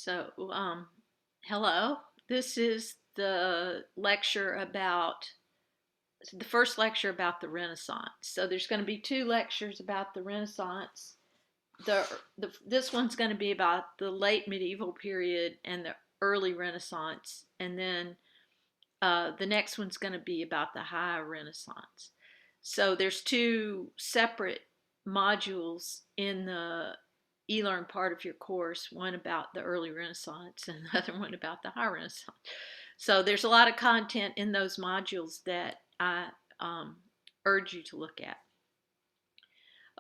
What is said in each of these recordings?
So, hello. This is the first lecture about the Renaissance. So there's going to be two lectures about the Renaissance. This one's going to be about the late medieval period and the early Renaissance, and then the next one's going to be about the High Renaissance. So there's two separate modules in the e-learn part of your course, one about the early Renaissance and the other one about the High Renaissance. So there's a lot of content in those modules that I urge you to look at.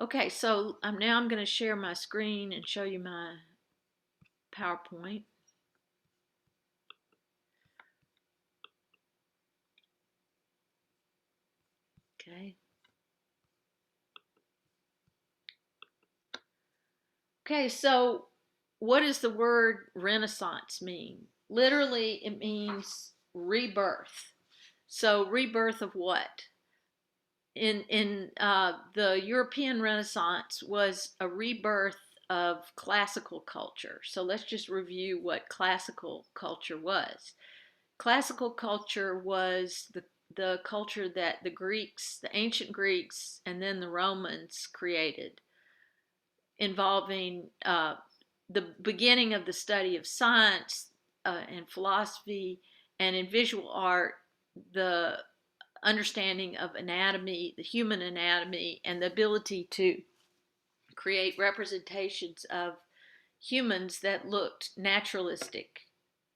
Okay, so now I'm going to share my screen and show you my PowerPoint. Okay. Okay, so what does the word Renaissance mean? Literally, it means rebirth. So, rebirth of what? In the European Renaissance was a rebirth of classical culture. So let's just review what classical culture was. Classical culture was the culture that the Greeks, the ancient Greeks, and then the Romans created, involving the beginning of the study of science and philosophy, and in visual art, the understanding of anatomy, the human anatomy, and the ability to create representations of humans that looked naturalistic,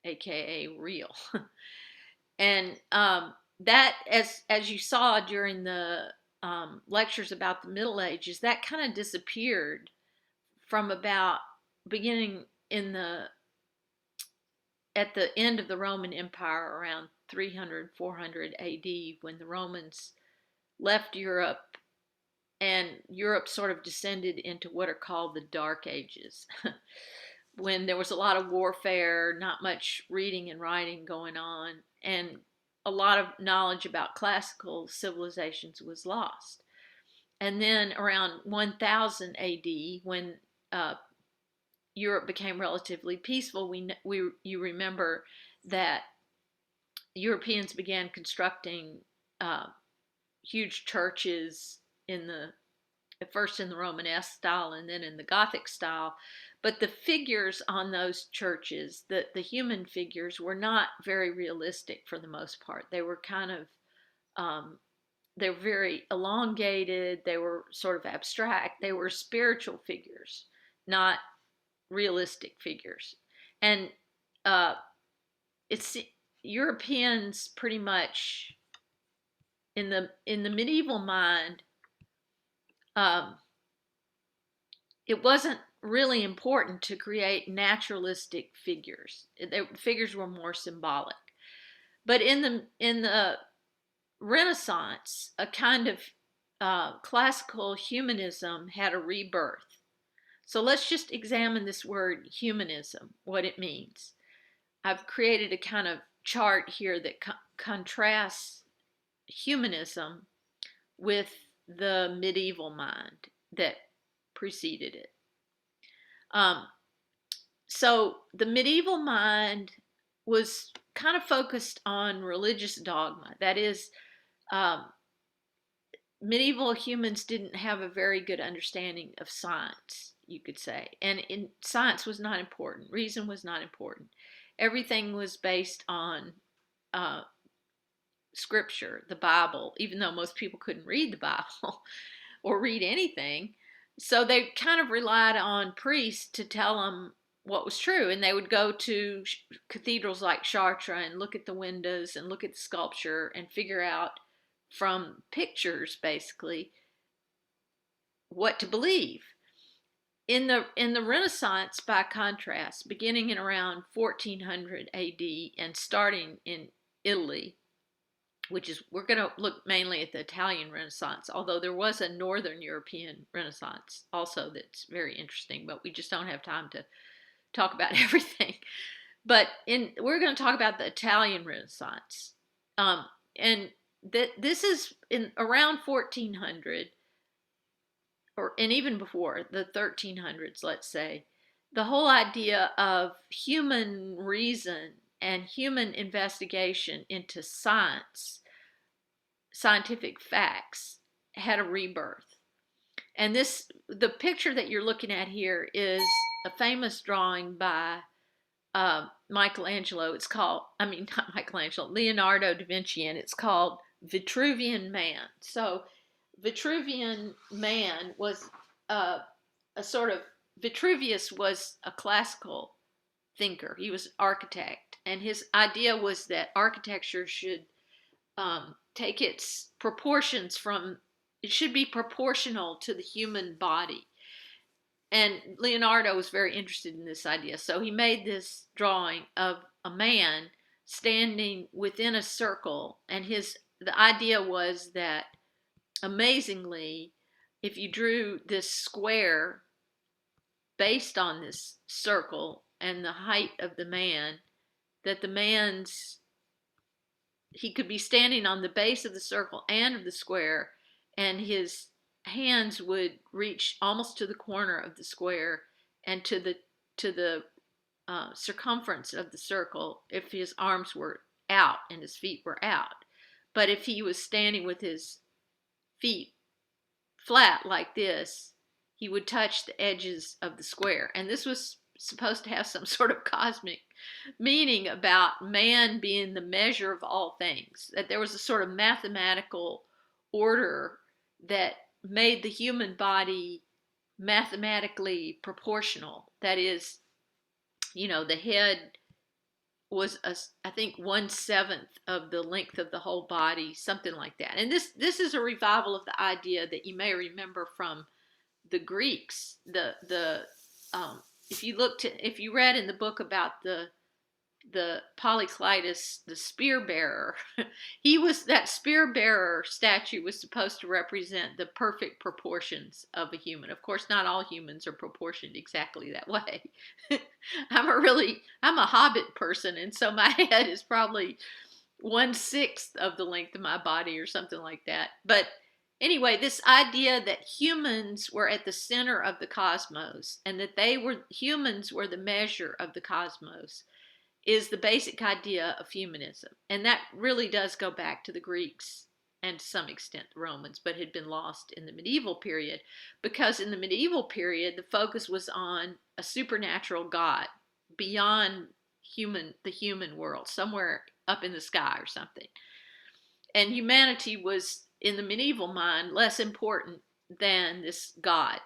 aka real. And that, as you saw during the lectures about the Middle Ages, that kind of disappeared from about beginning in the at the end of the Roman Empire around 300 400 AD, when the Romans left Europe and Europe sort of descended into what are called the Dark Ages, when there was a lot of warfare, not much reading and writing going on, and a lot of knowledge about classical civilizations was lost. And then around 1000 AD, when uh, Europe became relatively peaceful, you remember that Europeans began constructing uh, huge churches at first in the Romanesque style and then in the Gothic style. But the figures on those churches, the human figures, were not very realistic for the most part. They were kind of they were very elongated. They were sort of abstract. They were spiritual figures, not realistic figures. And uh, it's Europeans pretty much in the medieval mind. Um, it wasn't really important to create naturalistic figures. The figures were more symbolic. But in the Renaissance, a kind of classical humanism had a rebirth. So let's just examine this word humanism, what it means. I've created a kind of chart here that contrasts humanism with the medieval mind that preceded it. So the medieval mind was kind of focused on religious dogma. That is, um, medieval humans didn't have a very good understanding of science, you could say. And science was not important. Reason was not important. Everything was based on uh, scripture, the Bible, even though most people couldn't read the Bible or read anything. So they kind of relied on priests to tell them what was true. And they would go to cathedrals like Chartres and look at the windows and look at the sculpture and figure out from pictures, basically, what to believe. In the Renaissance, by contrast, beginning in around 1400 AD and starting in Italy, which is, we're going to look mainly at the Italian Renaissance, although there was a Northern European Renaissance also that's very interesting, but we just don't have time to talk about everything. But we're going to talk about the Italian Renaissance. And this is in around 1400, and even before the 1300s, let's say. the whole idea of human reason and human investigation into scientific facts had a rebirth. And the picture that you're looking at here is a famous drawing by Michelangelo. It's called, I mean, not Michelangelo, Leonardo da Vinci, and it's called Vitruvian Man. So, Vitruvian Man was a sort of, Vitruvius was a classical thinker. He was an architect, and his idea was that architecture should take its proportions from, it should be proportional to the human body. And Leonardo was very interested in this idea. So he made this drawing of a man standing within a circle. And the idea was that, amazingly, if you drew this square based on this circle and the height of the man, that he could be standing on the base of the circle and of the square, and his hands would reach almost to the corner of the square and to the circumference of the circle if his arms were out and his feet were out. But if he was standing with his feet flat like this, he would touch the edges of the square. And this was supposed to have some sort of cosmic meaning about man being the measure of all things, that there was a sort of mathematical order that made the human body mathematically proportional. That is, the head was, I think, 1/7 of the length of the whole body, something like that. And this is a revival of the idea that you may remember from the Greeks. If you read in the book about the Polyclitus, the spear bearer, that spear bearer statue was supposed to represent the perfect proportions of a human. Of course, not all humans are proportioned exactly that way. I'm a hobbit person, and so my head is probably 1/6 of the length of my body or something like that. But anyway, this idea that humans were at the center of the cosmos and that humans were the measure of the cosmos is the basic idea of humanism. And that really does go back to the Greeks and to some extent the Romans, but had been lost in the medieval period, because in the medieval period the focus was on a supernatural God beyond the human world, somewhere up in the sky or something. And humanity was, in the medieval mind, less important than this God.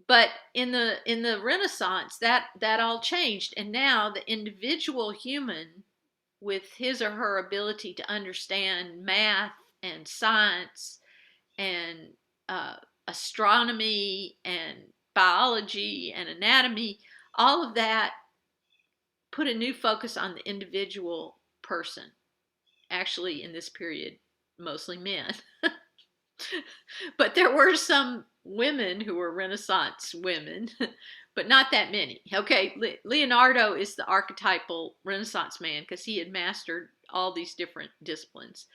But in the Renaissance, that all changed, and now the individual human, with his or her ability to understand math and science and astronomy and biology and anatomy, all of that put a new focus on the individual person. Actually, in this period, mostly men. But there were some women who were Renaissance women, but not that many. Okay, Leonardo is the archetypal Renaissance man because he had mastered all these different disciplines,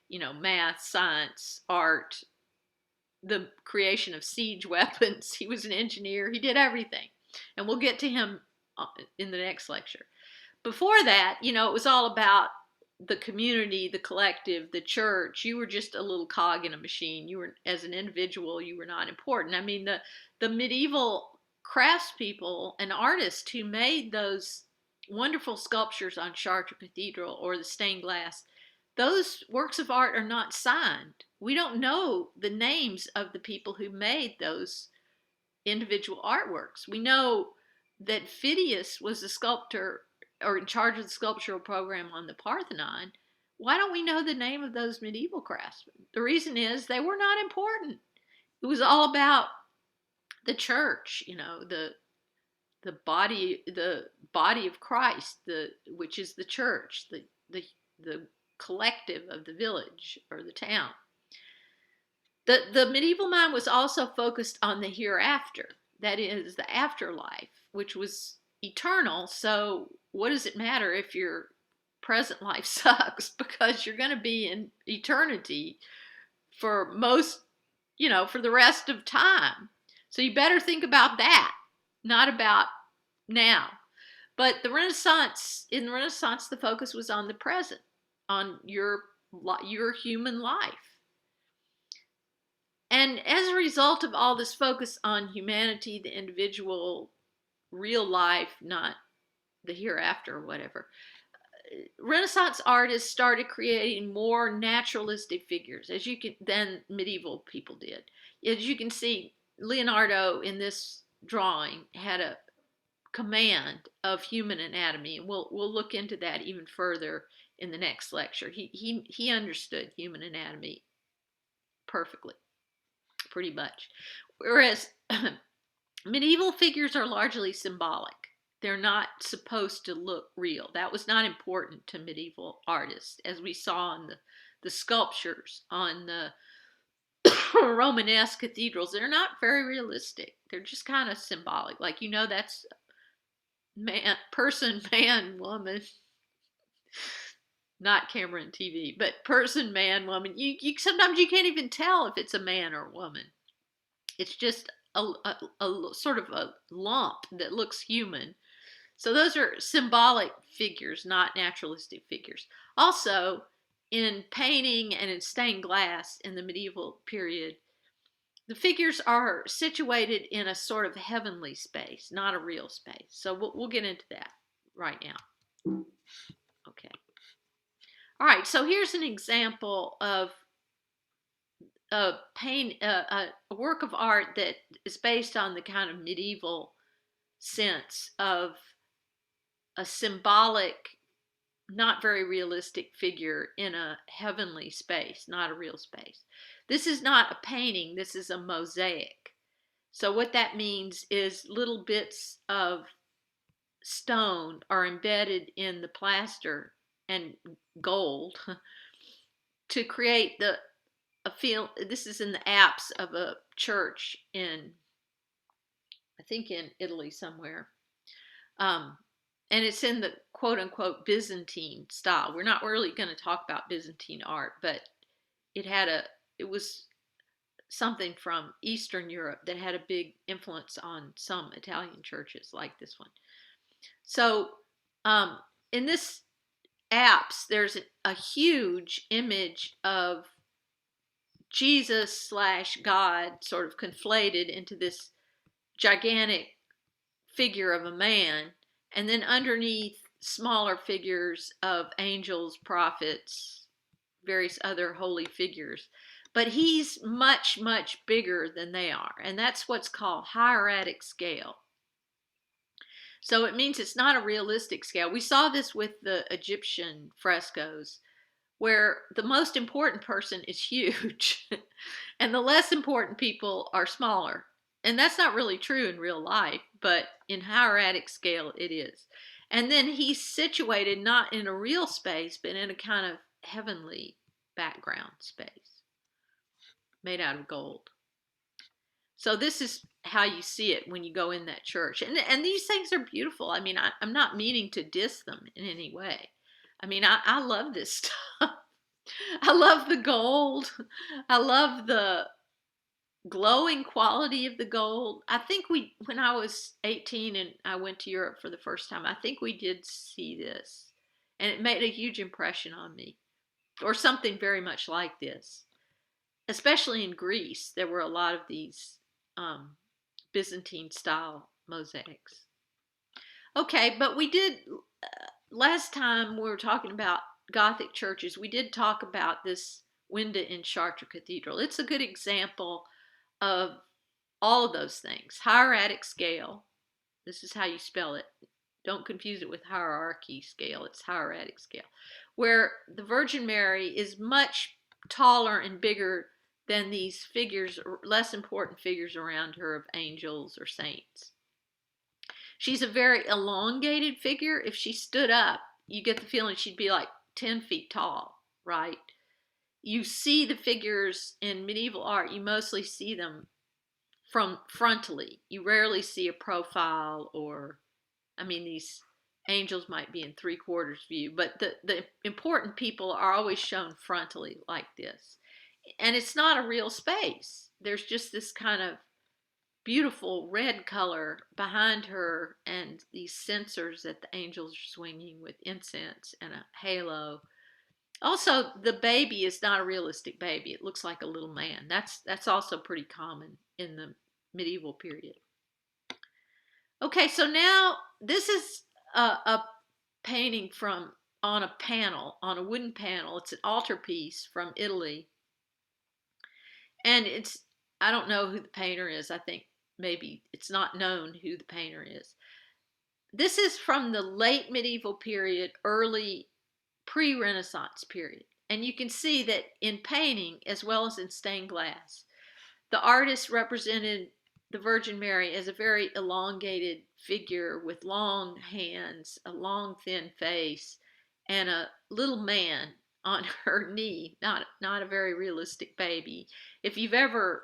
math, science, art, the creation of siege weapons. He was an engineer. He did everything. And we'll get to him in the next lecture. Before that, it was all about the community, the collective, the church. You were just a little cog in a machine. You were, as an individual, you were not important. I mean, the medieval craftspeople and artists who made those wonderful sculptures on Chartres Cathedral or the stained glass, those works of art are not signed. We don't know the names of the people who made those individual artworks. We know that Phidias was a sculptor, or in charge of the sculptural program on the Parthenon. Why don't we know the name of those medieval craftsmen? The reason is they were not important. It was all about the church, the body of Christ, which is the church, the collective of the village or the town. The medieval mind was also focused on the hereafter, that is, the afterlife, which was eternal. So what does it matter if your present life sucks, because you're going to be in eternity for for the rest of time. So you better think about that. not about now. But in the Renaissance, the focus was on the present, on your human life. And as a result of all this focus on humanity, the individual, real life, not the hereafter or whatever, Renaissance artists started creating more naturalistic figures than medieval people did. As you can see, Leonardo in this drawing had a command of human anatomy, and we'll look into that even further in the next lecture. He understood human anatomy perfectly, pretty much. Whereas medieval figures are largely symbolic. They're not supposed to look real. That was not important to medieval artists, as we saw in the sculptures on the Romanesque cathedrals. They're not very realistic. They're just kind of symbolic. Like, that's person, man, woman. Not camera and TV, but person, man, woman. You sometimes you can't even tell if it's a man or a woman. It's just a sort of a lump that looks human. So those are symbolic figures, not naturalistic figures. Also, in painting and in stained glass in the medieval period, the figures are situated in a sort of heavenly space, not a real space. So we'll get into that right now. Okay. All right, so here's an example of a work of art that is based on the kind of medieval sense of a symbolic, not very realistic figure in a heavenly space, not a real space. This is not a painting, this is a mosaic. So what that means is little bits of stone are embedded in the plaster and gold to create this is in the apse of a church I think in Italy somewhere. And it's in the quote unquote Byzantine style. We're not really going to talk about Byzantine art, but it was something from Eastern Europe that had a big influence on some Italian churches like this one. So in this apse, there's a huge image of Jesus / God sort of conflated into this gigantic figure of a man, and then underneath smaller figures of angels, prophets, various other holy figures. But he's much, much bigger than they are, and that's what's called hieratic scale. So it means it's not a realistic scale. We saw this with the Egyptian frescoes, where the most important person is huge and the less important people are smaller. And that's not really true in real life, but in hieratic scale it is. And then he's situated not in a real space, but in a kind of heavenly background space made out of gold. So this is how you see it when you go in that church. And these things are beautiful. I mean, I'm not meaning to diss them in any way. I mean, I love this stuff. I love the gold. I love the glowing quality of the gold. I think when I was 18 and I went to Europe for the first time, I think we did see this. And it made a huge impression on me. Or something very much like this. Especially in Greece, there were a lot of these Byzantine style mosaics. Okay, but we did, last time we were talking about Gothic churches, we did talk about this window in Chartres Cathedral. It's a good example of all of those things. Hieratic scale, this is how you spell it. Don't confuse it with hierarchy scale, it's hieratic scale, where the Virgin Mary is much taller and bigger than these figures, less important figures around her of angels or saints. She's a very elongated figure. If she stood up, you get the feeling she'd be like 10 feet tall, right? You see the figures in medieval art, you mostly see them from frontally. You rarely see a profile these angels might be in 3/4 view, but the important people are always shown frontally like this. And it's not a real space. There's just this kind of beautiful red color behind her, and these censers that the angels are swinging with incense and a halo. Also, the baby is not a realistic baby. It looks like a little man. That's also pretty common in the medieval period. Okay, so now this is a painting from on a panel, on a wooden panel. It's an altarpiece from Italy. And it's, I don't know who the painter is. I think maybe it's not known who the painter is. This is from the late medieval period, early pre-Renaissance period. And you can see that in painting as well as in stained glass, the artist represented the Virgin Mary as a very elongated figure with long hands, a long thin face, and a little man on her knee. Not a very realistic baby. If you've ever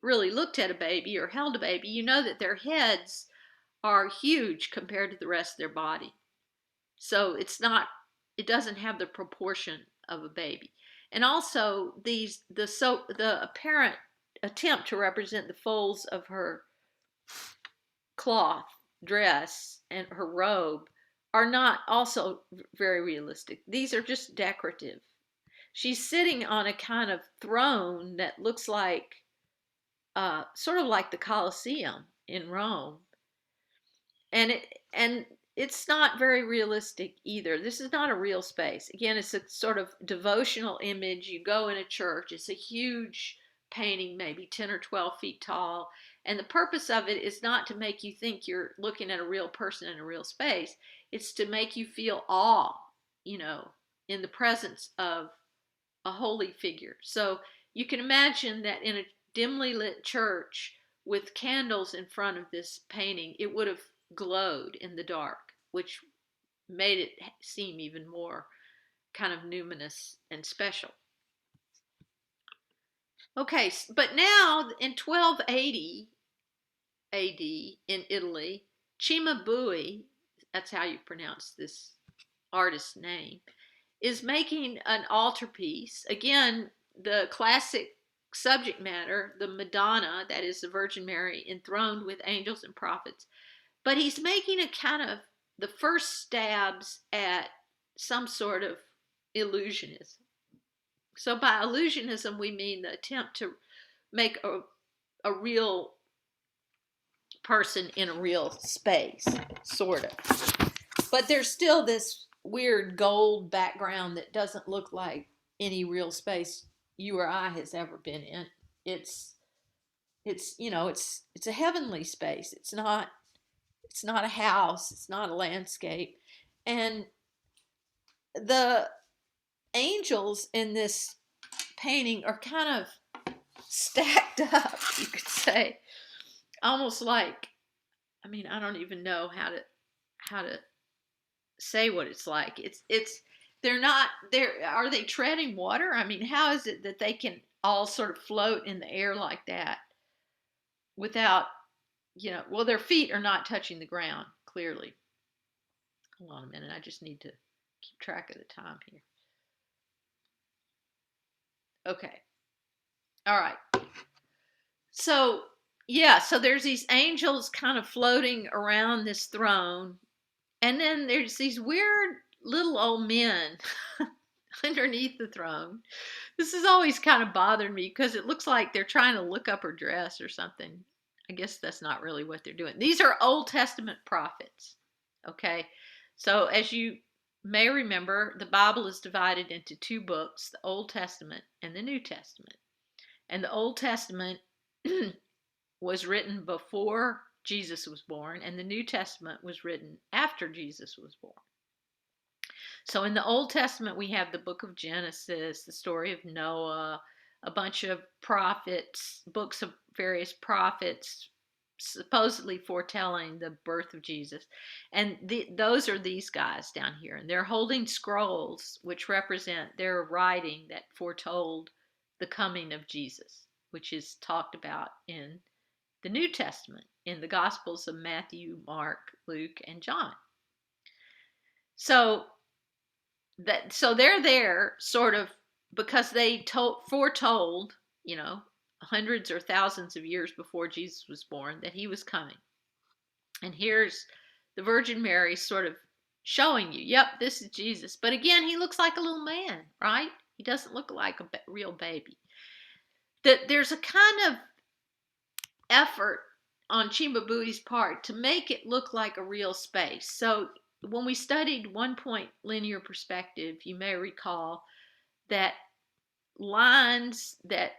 really looked at a baby or held a baby, you know that their heads are huge compared to the rest of their body. So it doesn't have the proportion of a baby. And also the apparent attempt to represent the folds of her cloth dress and her robe are not also very realistic. These are just decorative. She's sitting on a kind of throne that looks like sort of like the Colosseum in Rome, and it's not very realistic either. This is not a real space. Again, it's a sort of devotional image. You go in a church. It's a huge painting, maybe 10 or 12 feet tall. And the purpose of it is not to make you think you're looking at a real person in a real space. It's to make you feel awe, in the presence of a holy figure. So you can imagine that in a dimly lit church with candles in front of this painting, it would have glowed in the dark, which made it seem even more kind of numinous and special. Okay, but now in 1280 AD in Italy, Cimabue, that's how you pronounce this artist's name, is making an altarpiece. Again, the classic subject matter, the Madonna, that is the Virgin Mary enthroned with angels and prophets. But he's making a kind of the first stabs at some sort of illusionism. So by illusionism, we mean the attempt to make a real person in a real space, sort of. But there's still this weird gold background that doesn't look like any real space you or I has ever been in. It's a heavenly space. It's not a house. It's not a landscape. And the angels in this painting are kind of stacked up, you could say, almost like, I don't even know how to say what it's like. They're not there. Are they treading water? How is it that they can all sort of float in the air like that without, well, their feet are not touching the ground, clearly. Hold on a minute. I just need to keep track of the time here. Okay. All right. So, yeah, so there's these angels kind of floating around this throne. And then there's these weird little old men underneath the throne. This has always kind of bothered me because it looks like they're trying to look up her dress or something. I guess that's not really what they're doing. These are Old Testament prophets. Okay. So as you may remember, the Bible is divided into two books, the Old Testament and the New Testament. And the Old Testament was written before Jesus was born, and the New Testament was written after Jesus was born. So in the Old Testament, we have the book of Genesis, the story of Noah, a bunch of prophets, books of various prophets, supposedly foretelling the birth of Jesus. And those are these guys down here. And they're holding scrolls, which represent their writing that foretold the coming of Jesus, which is talked about in the New Testament, in the Gospels of Matthew, Mark, Luke, and John. So they're there sort of because they foretold, hundreds or thousands of years before Jesus was born, that he was coming. And here's the Virgin Mary sort of showing you, yep, this is Jesus. But again, he looks like a little man, right? He doesn't look like a real baby. That there's a kind of effort on Cimabue's part to make it look like a real space. So when we studied 1-point linear perspective, you may recall that lines that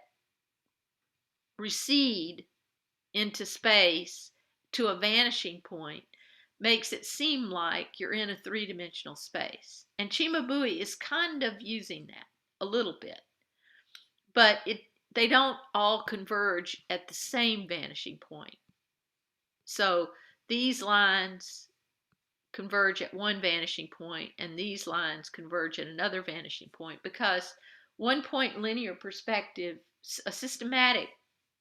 recede into space to a vanishing point makes it seem like you're in a three-dimensional space. And Cimabue is kind of using that a little bit. But they don't all converge at the same vanishing point. So these lines converge at one vanishing point, and these lines converge at another vanishing point, because 1-point linear perspective, a systematic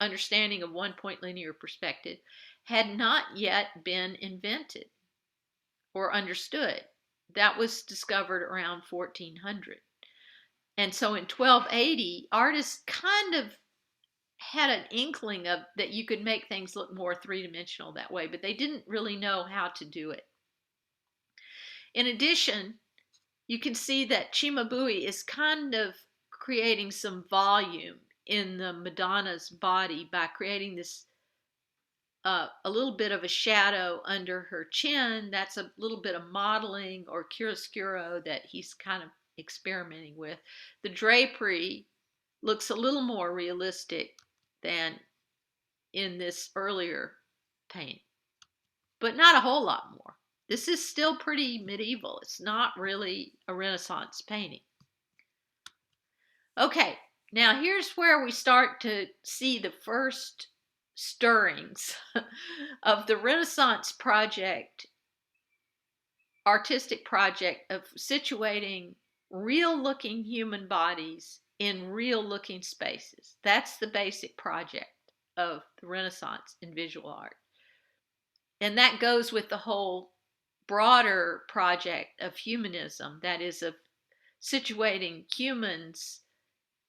understanding of 1-point linear perspective, had not yet been invented or understood. That was discovered around 1400. And so in 1280, artists kind of had an inkling of that you could make things look more three-dimensional that way, but they didn't really know how to do it. In addition, you can see that Cimabue is kind of creating some volume in the Madonna's body by creating this a little bit of a shadow under her chin. That's a little bit of modeling or chiaroscuro that he's kind of experimenting with. The drapery looks a little more realistic than in this earlier painting, but not a whole lot more. This is still pretty medieval. It's not really a Renaissance painting. Okay, now here's where we start to see the first stirrings of the Renaissance project, artistic project of situating real-looking human bodies in real-looking spaces. That's the basic project of the Renaissance in visual art. And that goes with the whole broader project of humanism, that is, of situating humans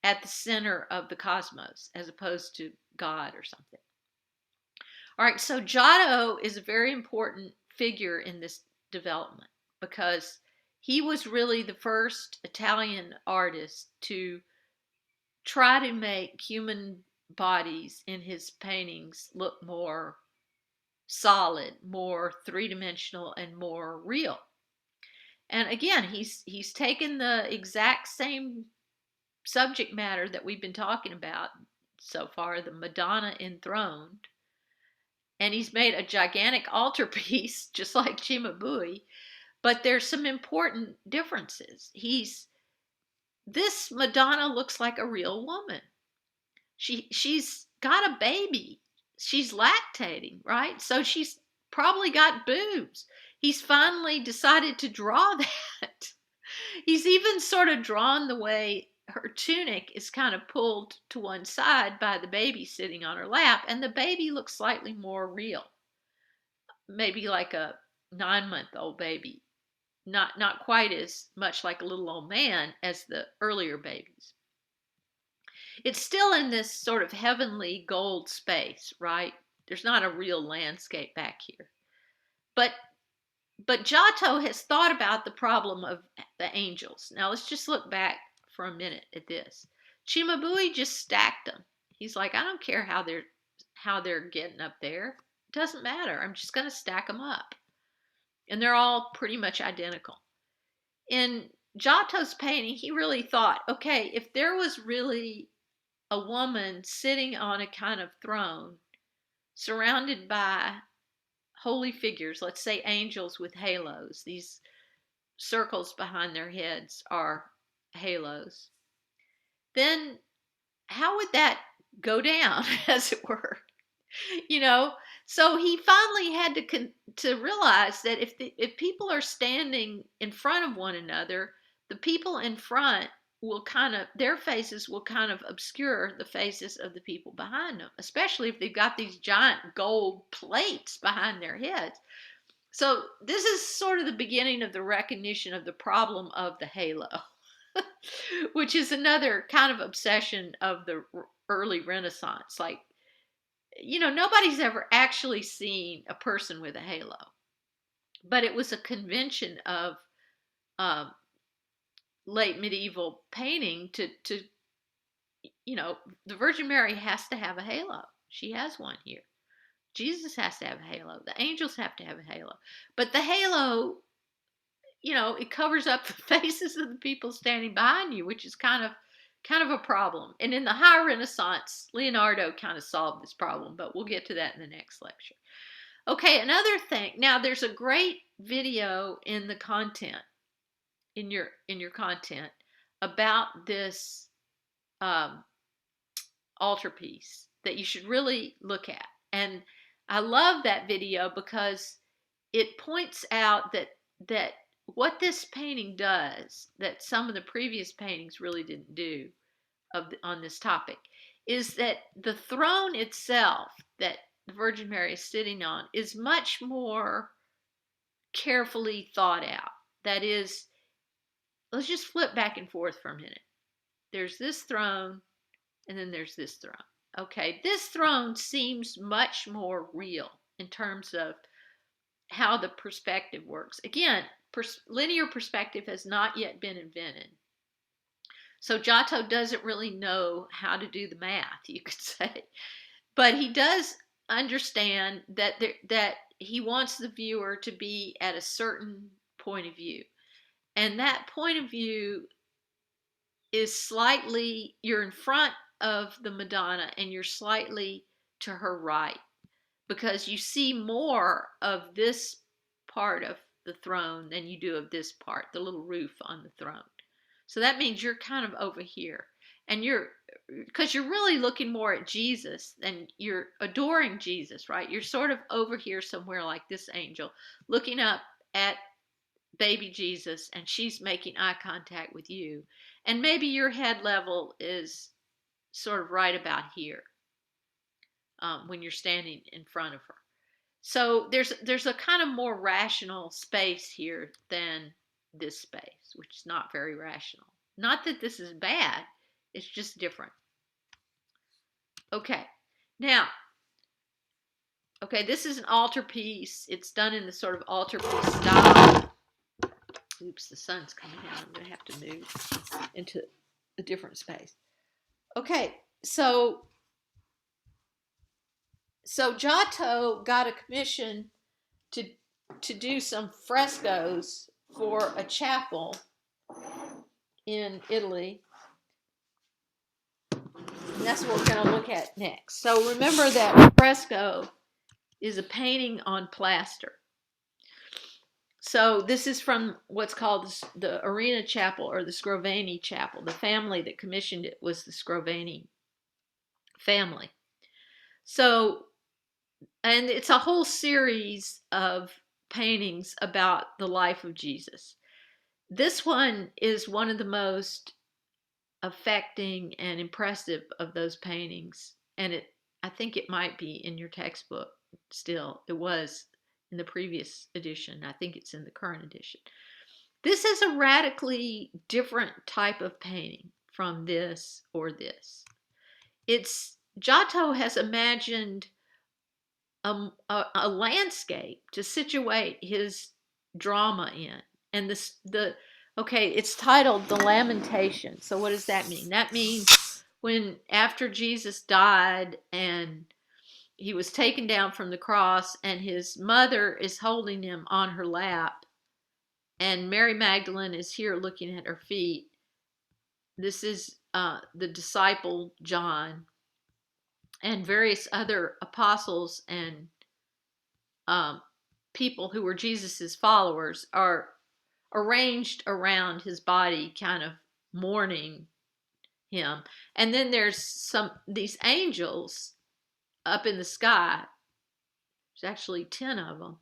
at the center of the cosmos as opposed to God or something. All right, so Giotto is a very important figure in this development because he was really the first Italian artist to try to make human bodies in his paintings look more solid, more three-dimensional, and more real. And again, he's taken the exact same subject matter that we've been talking about so far, the Madonna enthroned, and he's made a gigantic altarpiece, just like Cimabue, but there's some important differences. This Madonna looks like a real woman. She's got a baby. She's lactating, right? So she's probably got boobs. He's finally decided to draw that. He's even sort of drawn the way her tunic is kind of pulled to one side by the baby sitting on her lap, and the baby looks slightly more real. Maybe like a 9-month-old baby. Not quite as much like a little old man as the earlier babies. It's still in this sort of heavenly gold space, right? There's not a real landscape back here. But Giotto has thought about the problem of the angels. Now let's just look back for a minute at this. Cimabue just stacked them. He's like, I don't care how they're getting up there. It doesn't matter. I'm just going to stack them up. And they're all pretty much identical. In Giotto's painting, he really thought, okay, if there was really a woman sitting on a kind of throne surrounded by holy figures, let's say angels with halos, these circles behind their heads are halos, then how would that go down, as it were? So he finally had to realize that if people are standing in front of one another, the people in front their faces will kind of obscure the faces of the people behind them, especially if they've got these giant gold plates behind their heads. So this is sort of the beginning of the recognition of the problem of the halo, which is another kind of obsession of the early Renaissance. Like, nobody's ever actually seen a person with a halo, but it was a convention of um, late medieval painting to the Virgin Mary has to have a halo. She has one here. Jesus has to have a halo. The angels have to have a halo. But the halo, it covers up the faces of the people standing behind you, which is kind of a problem. And in the High Renaissance, Leonardo kind of solved this problem, but we'll get to that in the next lecture. Okay, another thing. Now there's a great video in the content, in your content, about this altarpiece that you should really look at. And I love that video because it points out that what this painting does that some of the previous paintings really didn't do on this topic is that the throne itself that the Virgin Mary is sitting on is much more carefully thought out. That is, let's just flip back and forth for a minute. There's this throne, and then there's this throne. Okay, this throne seems much more real in terms of how the perspective works. Again, linear perspective has not yet been invented. So Giotto doesn't really know how to do the math, you could say. But he does understand that that he wants the viewer to be at a certain point of view. And that point of view is slightly, you're in front of the Madonna and you're slightly to her right, because you see more of this part of the throne than you do of this part, the little roof on the throne. So that means you're kind of over here. And because you're really looking more at Jesus than you're adoring Jesus, right? You're sort of over here somewhere like this angel, looking up at baby Jesus, and she's making eye contact with you. And maybe your head level is sort of right about here when you're standing in front of her. So there's a kind of more rational space here than this space, which is not very rational. Not that this is bad, it's just different. Okay, now, this is an altarpiece. It's done in the sort of altarpiece style. Oops, the sun's coming out. I'm going to have to move into a different space. Okay, so Giotto got a commission to do some frescoes for a chapel in Italy. And that's what we're going to look at next. So remember that fresco is a painting on plaster. So this is from what's called the Arena Chapel, or the Scrovegni Chapel. The family that commissioned it was the Scrovegni family. So, and it's a whole series of paintings about the life of Jesus. This one is one of the most affecting and impressive of those paintings. And I think it might be in your textbook still. It was in the previous edition. I think it's in the current edition. This is a radically different type of painting from this or this. Giotto has imagined a landscape to situate his drama in. And it's titled The Lamentation. So what does that mean? That means after Jesus died and he was taken down from the cross and his mother is holding him on her lap and Mary Magdalene is here looking at her feet. This is the disciple John and various other apostles and people who were Jesus's followers are arranged around his body, kind of mourning him. And then there's these angels up in the sky. There's actually 10 of them,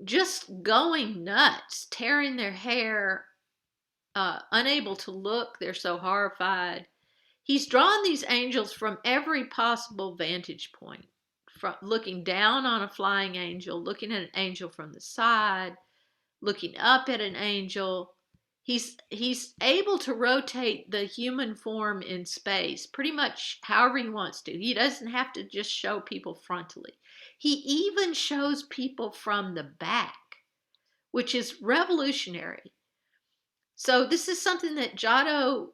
just going nuts, tearing their hair, unable to look. They're so horrified. He's drawn these angels from every possible vantage point, from looking down on a flying angel, looking at an angel from the side, looking up at an angel. he's able to rotate the human form in space pretty much however he wants to. He doesn't have to just show people frontally. He even shows people from the back, which is revolutionary. So this is something that Giotto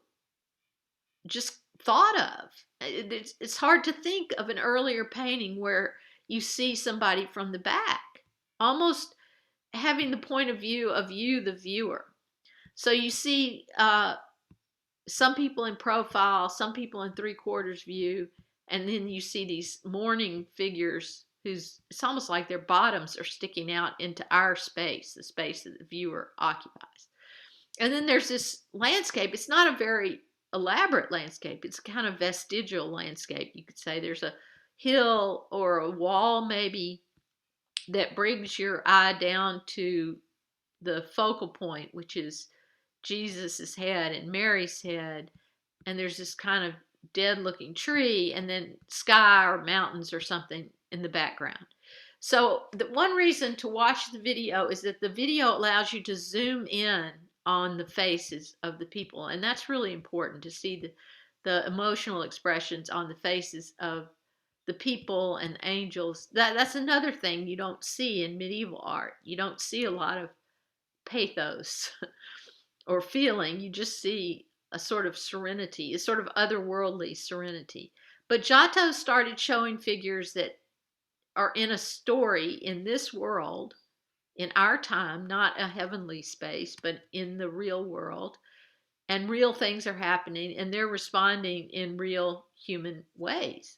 just thought of. It's hard to think of an earlier painting where you see somebody from the back, almost having the point of view of you, the viewer. So you see some people in profile, some people in 3/4 view, and then you see these mourning figures whose it's almost like their bottoms are sticking out into our space, the space that the viewer occupies. And then there's this landscape. It's not a very elaborate landscape. It's a kind of vestigial landscape, you could say. There's a hill or a wall maybe that brings your eye down to the focal point, which is Jesus's head and Mary's head. And there's this kind of dead looking tree and then sky or mountains or something in the background. So the one reason to watch the video is that the video allows you to zoom in on the faces of the people. And that's really important to see the emotional expressions on the faces of the people and angels. That's another thing you don't see in medieval art. You don't see a lot of pathos or feeling. You just see a sort of serenity, a sort of otherworldly serenity. But Giotto started showing figures that are in a story in this world, in our time, not a heavenly space, but in the real world. And real things are happening, and they're responding in real human ways.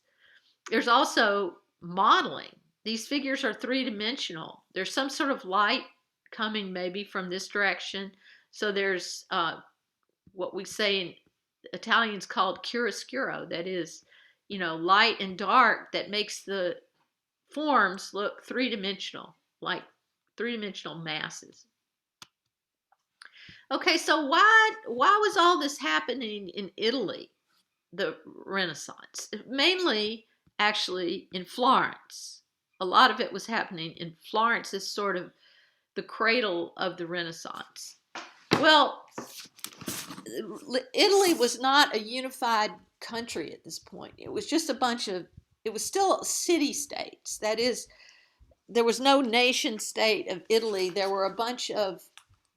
There's also modeling. These figures are three-dimensional. There's some sort of light coming maybe from this direction. So there's what we say in Italians called chiaroscuro. That is, light and dark that makes the forms look three-dimensional, like three-dimensional masses. Okay, so why was all this happening in Italy, the Renaissance? Mainly, actually, in Florence. A lot of it was happening in Florence, is sort of the cradle of the Renaissance. Well, Italy was not a unified country at this point. It was just it was still city-states. That is, there was no nation state of Italy. There were a bunch of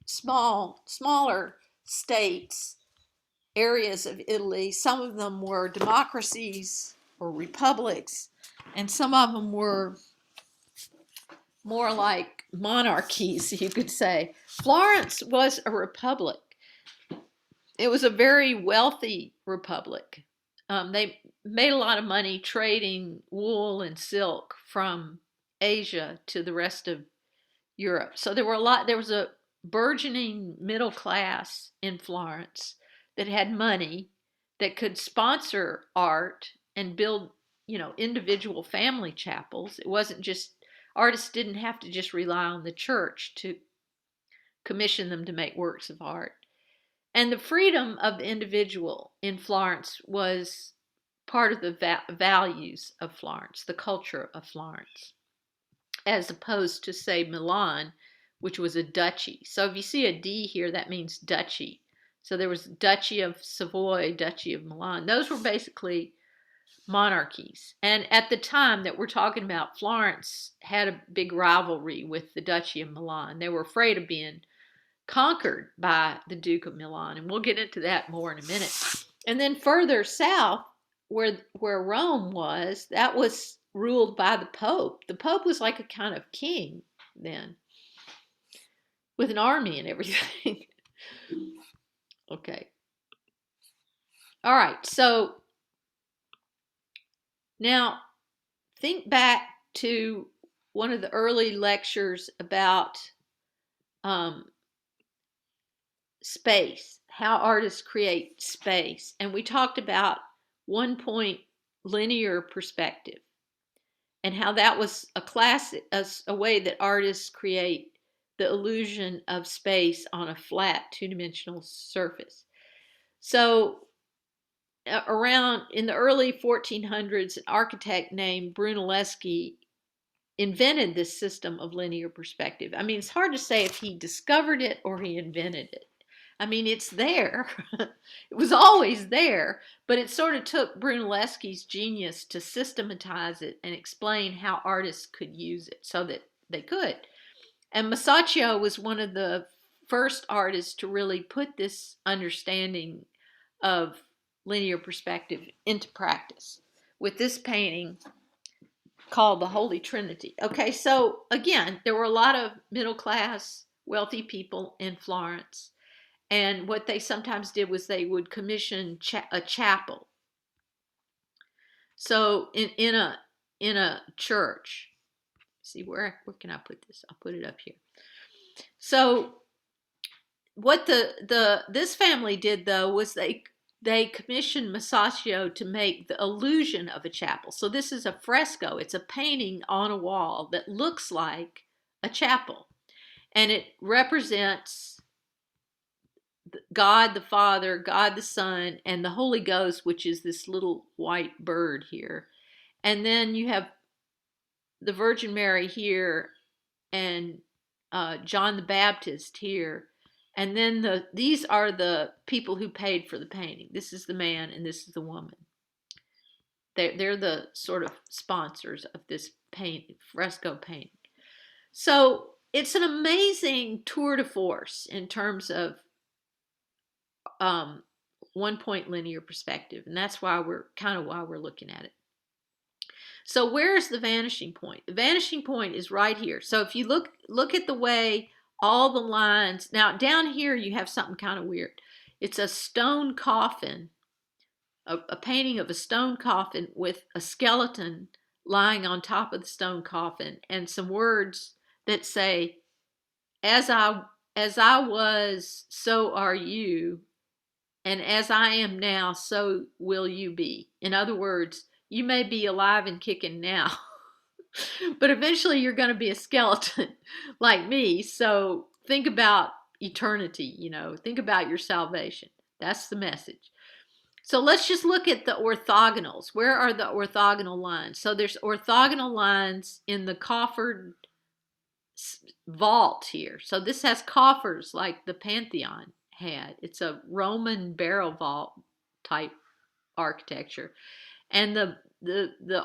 smaller states, areas of Italy. Some of them were democracies or republics, and some of them were more like monarchies, you could say. Florence was a republic. It was a very wealthy republic. They made a lot of money trading wool and silk from Asia to the rest of Europe. So there was a burgeoning middle class in Florence that had money, that could sponsor art and build, individual family chapels. It wasn't just, artists didn't have to just rely on the church to commission them to make works of art. And the freedom of the individual in Florence was part of the values of Florence, the culture of Florence, as opposed to, say, Milan, which was a duchy. So if you see a D here, that means duchy. So there was Duchy of Savoy, Duchy of Milan. Those were basically monarchies. And at the time that we're talking about, Florence had a big rivalry with the Duchy of Milan. They were afraid of being conquered by the Duke of Milan, and we'll get into that more in a minute. And then further south, where Rome was, that was ruled by the Pope. The Pope was like a kind of king then, with an army and everything. Okay. All right, so now think back to one of the early lectures about space, how artists create space. And we talked about 1-point linear perspective and how that was a way that artists create the illusion of space on a flat two-dimensional surface. So around in the early 1400s, an architect named Brunelleschi invented this system of linear perspective. I mean, it's hard to say if he discovered it or he invented it. I mean, it's there. It was always there, but it sort of took Brunelleschi's genius to systematize it and explain how artists could use it so that they could. And Masaccio was one of the first artists to really put this understanding of linear perspective into practice with this painting called the Holy Trinity. Okay, so again, there were a lot of middle class, wealthy people in Florence. And what they sometimes did was they would commission a chapel. So in a church, see where can I put this? I'll put it up here. So what this family did though was they commissioned Masaccio to make the illusion of a chapel. So this is a fresco. It's a painting on a wall that looks like a chapel. And it represents God the Father, God the Son, and the Holy Ghost, which is this little white bird here. And then you have the Virgin Mary here and John the Baptist here. And then these are the people who paid for the painting. This is the man and this is the woman. They're the sort of sponsors of this fresco painting. So it's an amazing tour de force in terms of one-point linear perspective, and that's why we're looking at it. So where's the vanishing point? The vanishing point is right here. So if you look at the way all the lines, now down here you have something kind of weird. It's a stone coffin, a painting of a stone coffin with a skeleton lying on top of the stone coffin and some words that say, as I was, so are you, and as I am now, so will you be. In other words, you may be alive and kicking now, but eventually you're going to be a skeleton like me. So think about eternity, think about your salvation. That's the message. So let's just look at the orthogonals. Where are the orthogonal lines? So there's orthogonal lines in the coffered vault here. So this has coffers like the Pantheon had. It's a Roman barrel vault type architecture. And the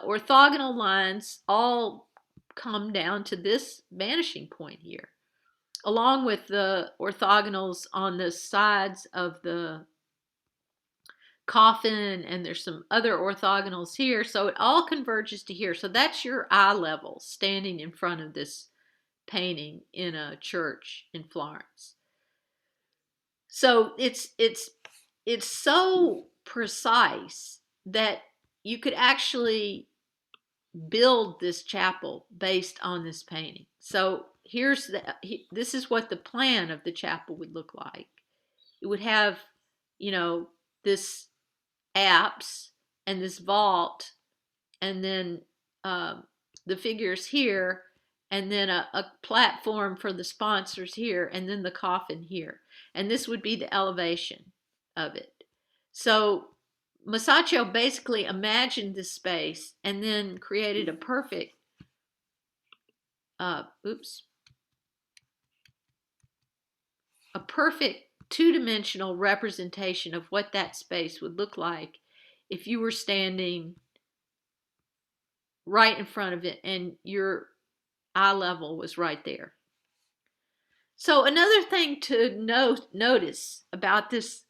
orthogonal lines all come down to this vanishing point here, along with the orthogonals on the sides of the coffin, and there's some other orthogonals here. So it all converges to here. So that's your eye level standing in front of this painting in a church in Florence. So it's so precise that you could actually build this chapel based on this painting. So this is what the plan of the chapel would look like. It would have, this apse and this vault, and then the figures here, and then a platform for the sponsors here, and then the coffin here. And this would be the elevation of it. So Masaccio basically imagined this space and then created a perfect, a perfect two-dimensional representation of what that space would look like if you were standing right in front of it and your eye level was right there. So another thing to notice about this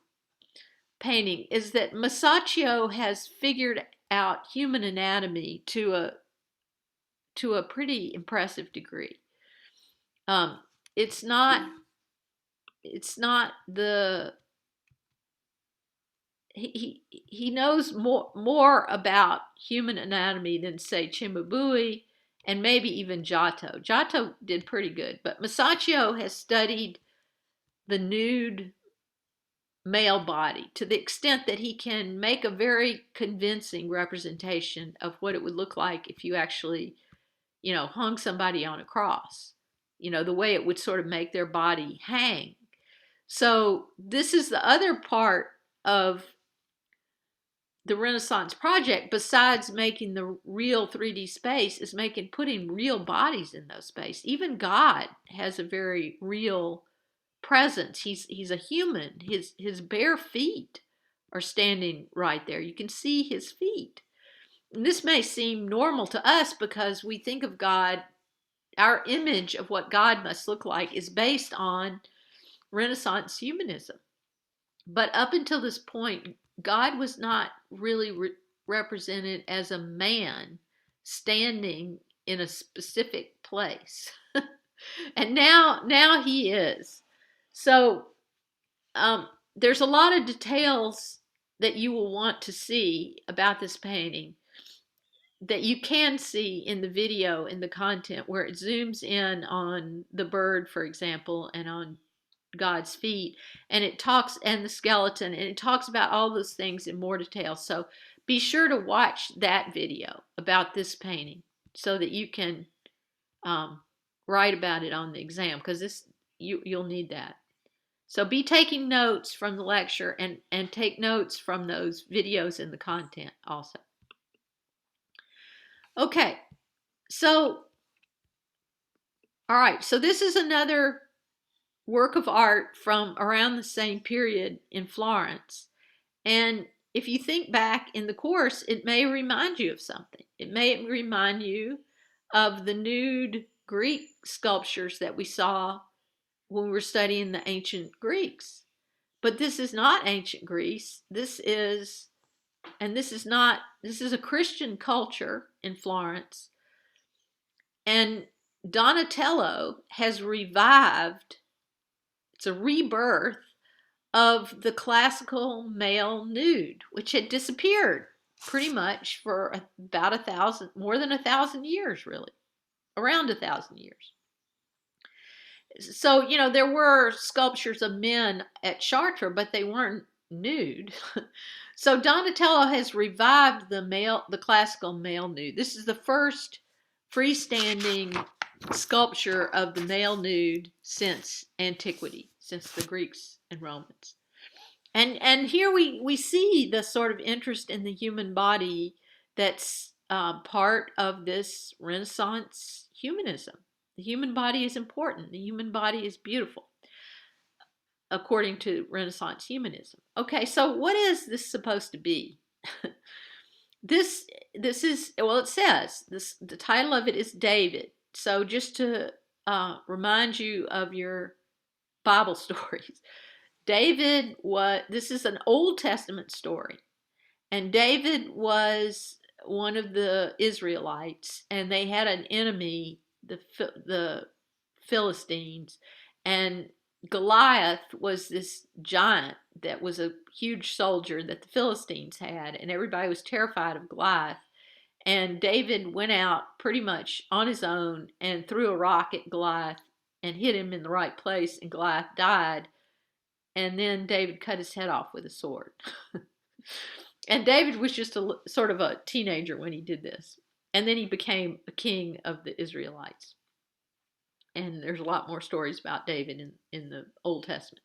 painting is that Masaccio has figured out human anatomy to a pretty impressive degree. It's not the he knows more about human anatomy than, say, Cimabue and maybe even Giotto. Giotto did pretty good, but Masaccio has studied the nude male body to the extent that he can make a very convincing representation of what it would look like if you actually, hung somebody on a cross, the way it would sort of make their body hang. So this is the other part of the Renaissance project, besides making the real 3D space, is putting real bodies in those space. Even God has a very real presence. He's a human. His bare feet are standing right there. You can see his feet. And this may seem normal to us because we think of God, our image of what God must look like is based on Renaissance humanism. But up until this point, God was not really represented as a man standing in a specific place. And now he is. So there's a lot of details that you will want to see about this painting that you can see in the video, in the content, where it zooms in on the bird, for example, and on God's feet, and it talks, and the skeleton, and it talks about all those things in more detail. So be sure to watch that video about this painting so that you can write about it on the exam, because you'll need that. So be taking notes from the lecture, and take notes from those videos in the content also. Okay, so, all right, so this is another work of art from around the same period in Florence. And if you think back in the course, it may remind you of something. It may remind you of the nude Greek sculptures that we saw when we were studying the ancient Greeks. But this is not ancient Greece. This is a Christian culture in Florence. And Donatello has revived, it's a rebirth of the classical male nude, which had disappeared pretty much for about more than 1,000 years, really, around 1,000 years. So, there were sculptures of men at Chartres, but they weren't nude. So Donatello has revived the classical male nude. This is the first freestanding sculpture of the male nude since antiquity, since the Greeks and Romans. And here we see the sort of interest in the human body that's part of this Renaissance humanism. The human body is important. The human body is beautiful, according to Renaissance humanism. Okay, so what is this supposed to be? This is, well, it says, the title of it is David. So just to remind you of your Bible stories, this is an Old Testament story, and David was one of the Israelites, and they had an enemy, the Philistines, and Goliath was this giant that was a huge soldier that the Philistines had, and everybody was terrified of Goliath. And David went out pretty much on his own and threw a rock at Goliath and hit him in the right place, and Goliath died. And then David cut his head off with a sword. And David was just sort of a teenager when he did this. And then he became a king of the Israelites. And there's a lot more stories about David in the Old Testament.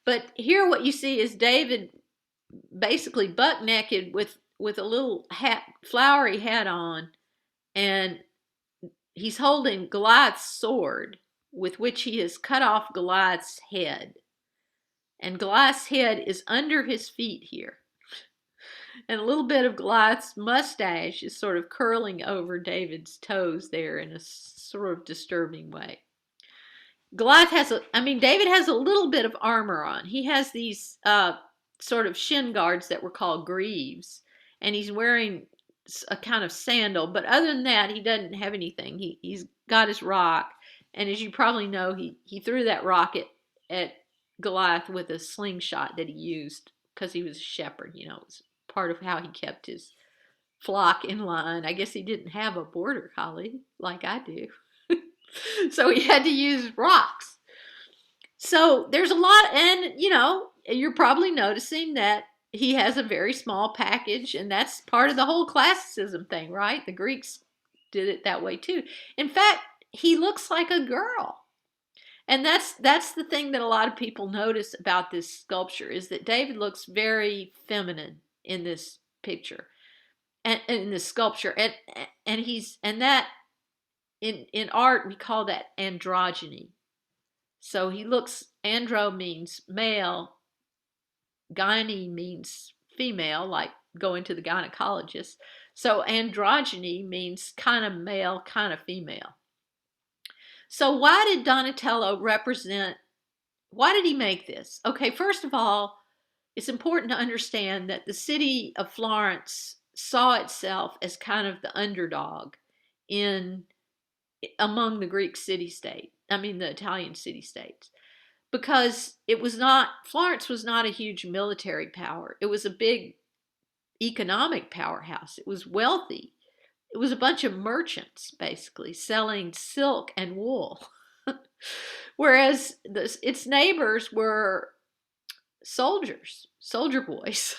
But here what you see is David basically buck naked with a little flowery hat on, and he's holding Goliath's sword, with which he has cut off Goliath's head. And Goliath's head is under his feet here. And a little bit of Goliath's mustache is sort of curling over David's toes there in a sort of disturbing way. David has a little bit of armor on. He has these sort of shin guards that were called greaves, and he's wearing a kind of sandal. But other than that, he doesn't have anything. He's got his rock, and as you probably know, he threw that rock at Goliath with a slingshot that he used because he was a shepherd. It was part of how he kept his flock in line. I guess he didn't have a border collie like I do. So he had to use rocks. So there's a lot, and you're probably noticing that he has a very small package, and that's part of the whole classicism thing, right? The Greeks did it that way too. In fact, he looks like a girl. And that's the thing that a lot of people notice about this sculpture, is that David looks very feminine in this picture, and in this sculpture, and that in art we call that androgyny. So he looks, andro means male, gyne means female, like going to the gynecologist. So androgyny means kind of male, kind of female. So why did Donatello represent, why did he make this? Okay, first of all, it's important to understand that the city of Florence saw itself as kind of the underdog in among the Greek city-state, the Italian city-states, because it was not, Florence was not a huge military power. It was a big economic powerhouse. It was wealthy. It was a bunch of merchants, basically, selling silk and wool. Whereas its neighbors were soldiers, soldier boys.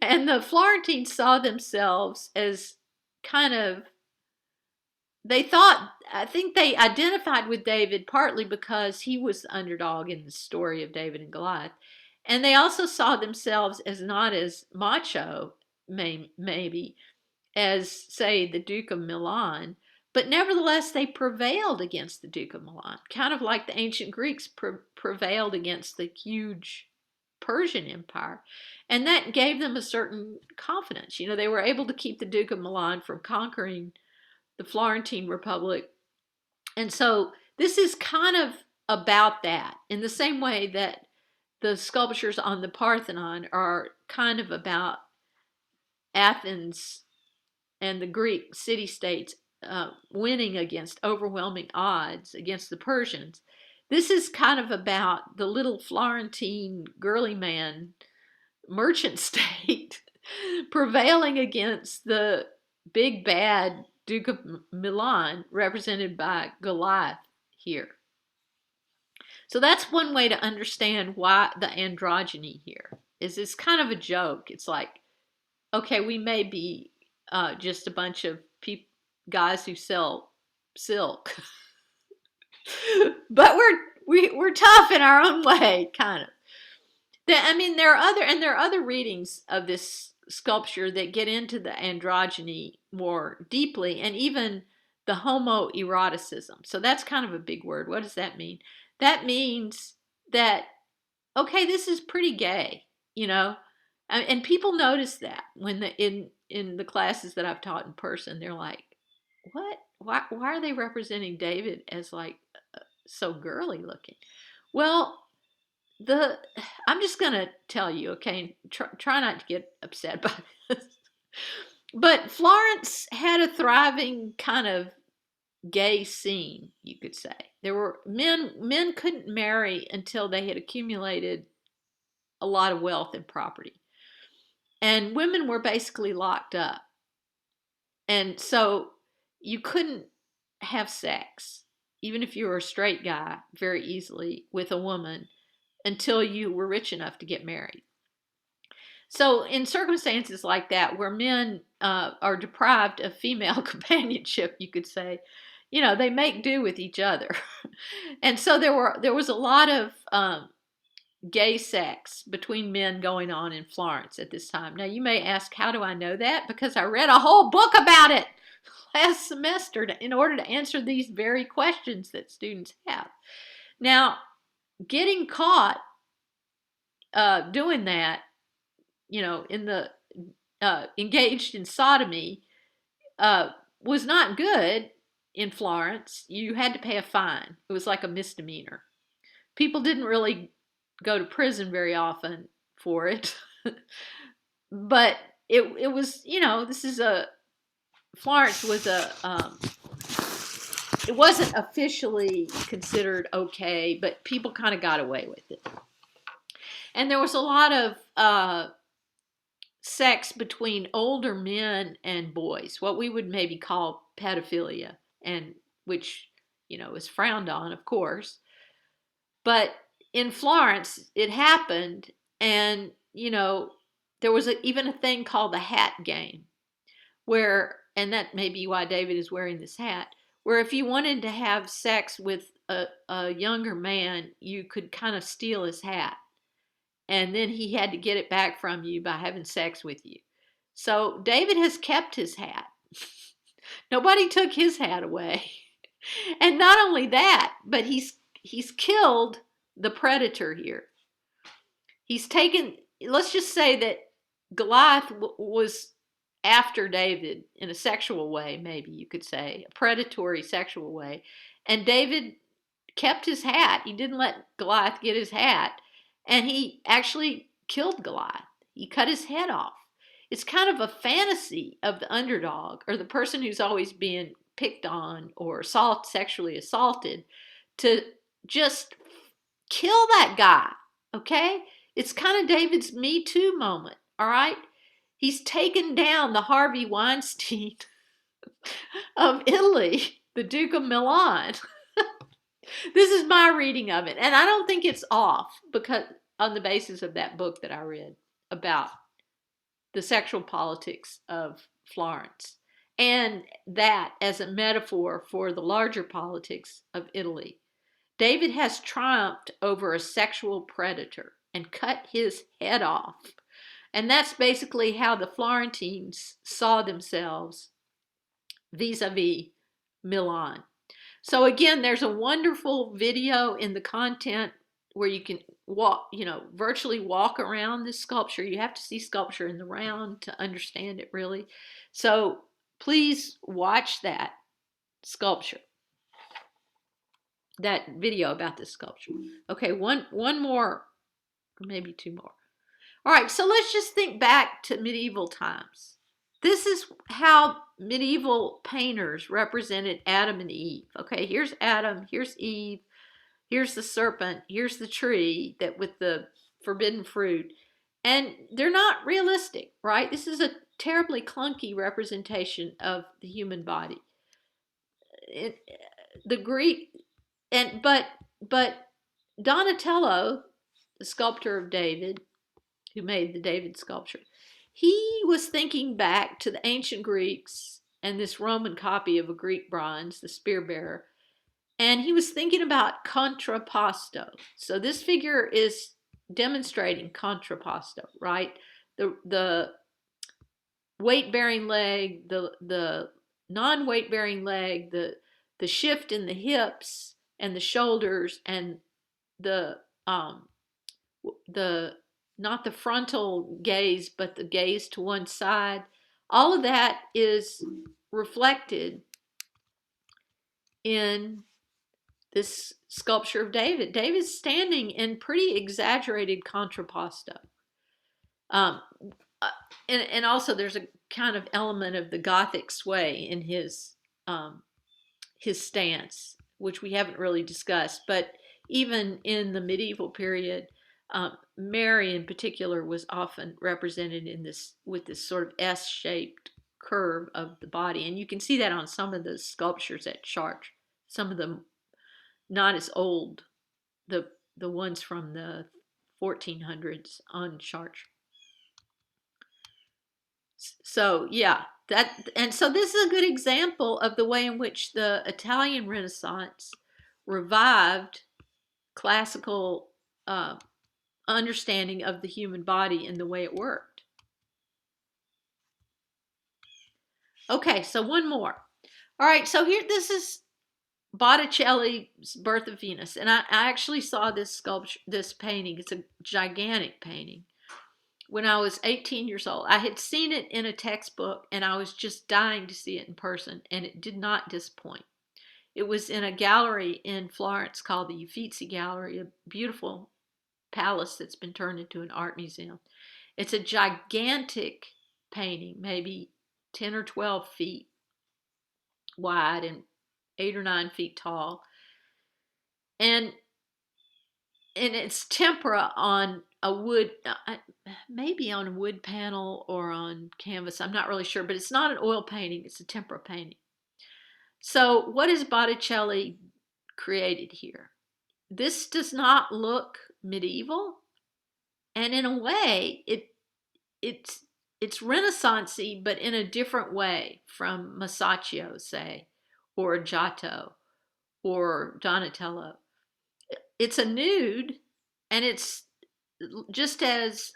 And the Florentines saw themselves as kind of, I think they identified with David partly because he was the underdog in the story of David and Goliath. And they also saw themselves as not as macho, maybe, as, say, the Duke of Milan, but nevertheless they prevailed against the Duke of Milan, kind of like the ancient Greeks prevailed against the huge Persian Empire. And that gave them a certain confidence. They were able to keep the Duke of Milan from conquering the Florentine Republic. And so this is kind of about that, in the same way that the sculptures on the Parthenon are kind of about Athens and the Greek city-states winning against overwhelming odds against the Persians. This is kind of about the little Florentine girly man merchant state prevailing against the big bad Duke of Milan, represented by Goliath here. So that's one way to understand why the androgyny here is. It's kind of a joke. It's like, okay, we may be just a bunch of guys who sell silk, but we're tough in our own way, kind of. There are other readings of this sculpture that get into the androgyny more deeply, and even the homoeroticism. So that's kind of a big word. What does that mean? That means that, okay, this is pretty gay, and people notice that when in the classes that I've taught in person, they're like, what? Why are they representing David as like so girly looking? Well, I'm just gonna tell you, okay, try not to get upset by this. But Florence had a thriving kind of gay scene, you could say. There were men couldn't marry until they had accumulated a lot of wealth and property. And women were basically locked up. And so you couldn't have sex, even if you were a straight guy, very easily with a woman until you were rich enough to get married. So in circumstances like that, where men are deprived of female companionship, you could say, they make do with each other. And so there was a lot of gay sex between men going on in Florence at this time. Now you may ask, how do I know that? Because I read a whole book about it last semester in order to answer these very questions that students have. Now, getting caught doing that, in the engaged in sodomy, was not good in Florence. You had to pay a fine. It was like a misdemeanor. People didn't really go to prison very often for it, but it was, Florence was it wasn't officially considered okay, but people kind of got away with it. And there was a lot of sex between older men and boys, what we would maybe call pedophilia, and which, is frowned on, of course. But in Florence, it happened, and, there was even a thing called the hat game, and that may be why David is wearing this hat, where if you wanted to have sex with a younger man, you could kind of steal his hat. And then he had to get it back from you by having sex with you. So David has kept his hat. Nobody took his hat away. And not only that, but he's killed the predator here. He's taken, let's just say that Goliath was after David in a sexual way, maybe you could say, a predatory sexual way. And David kept his hat. He didn't let Goliath get his hat. And he actually killed Goliath. He cut his head off. It's kind of a fantasy of the underdog or the person who's always being picked on or sexually assaulted to just kill that guy, okay? It's kind of David's Me Too moment, all right? He's taken down the Harvey Weinstein of Italy, the Duke of Milan. This is my reading of it, and I don't think it's off because on the basis of that book that I read about the sexual politics of Florence, and that as a metaphor for the larger politics of Italy. David has triumphed over a sexual predator and cut his head off. And that's basically how the Florentines saw themselves vis-a-vis Milan. So again, there's a wonderful video in the content where you can walk, virtually walk around this sculpture. You have to see sculpture in the round to understand it really. So please watch that sculpture, that video about this sculpture. Okay, one more, or maybe two more. All right, so let's just think back to medieval times. This is how medieval painters represented Adam and Eve. Okay, here's Adam, here's Eve, here's the serpent, here's the tree that with the forbidden fruit. And they're not realistic, right? This is a terribly clunky representation of the human body. The Greek, but Donatello, the sculptor of David, who made the David sculpture, he was thinking back to the ancient Greeks and this Roman copy of a Greek bronze, the spear bearer, and he was thinking about contrapposto. So this figure is demonstrating contrapposto, right? The weight-bearing leg, the non-weight-bearing leg, the shift in the hips and the shoulders, and the not the frontal gaze, but the gaze to one side. All of that is reflected in this sculpture of David. David's standing in pretty exaggerated contrapposto. And also there's a kind of element of the Gothic sway in his stance, which we haven't really discussed. But even in the medieval period, Mary in particular was often represented in this with this sort of S-shaped curve of the body, and you can see that on some of the sculptures at Chartres. Some of them not as old, the ones from the 1400s on Chartres. So yeah, so this is a good example of the way in which the Italian Renaissance revived classical understanding of the human body and the way it worked. Okay, so one more. All right, so here, this is Botticelli's Birth of Venus, and I actually saw this sculpture, this painting. It's a gigantic painting. When I was 18 years old, I had seen it in a textbook, and I was just dying to see it in person, and it did not disappoint. It was in a gallery in Florence called the Uffizi Gallery, a beautiful palace that's been turned into an art museum. It's a gigantic painting, maybe 10 or 12 feet wide and 8 or 9 feet tall. And it's tempera on a wood, maybe on a wood panel or on canvas. I'm not really sure, but it's not an oil painting. It's a tempera painting. So what has Botticelli created here? This does not look medieval, and in a way, it's Renaissance-y, but in a different way from Masaccio, say, or Giotto, or Donatello. It's a nude, and it's just as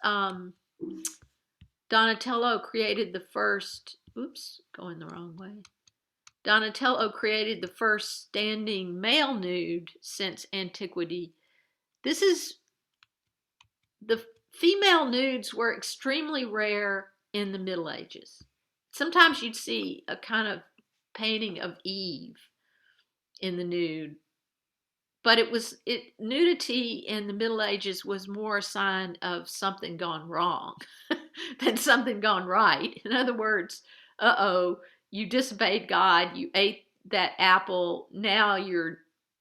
Donatello created the first, oops, going the wrong way. Donatello created the first standing male nude since antiquity. This is the female nudes were extremely rare in the Middle Ages. Sometimes you'd see a kind of painting of Eve in the nude, but nudity in the Middle Ages was more a sign of something gone wrong than something gone right. In other words, you disobeyed God, you ate that apple, now you're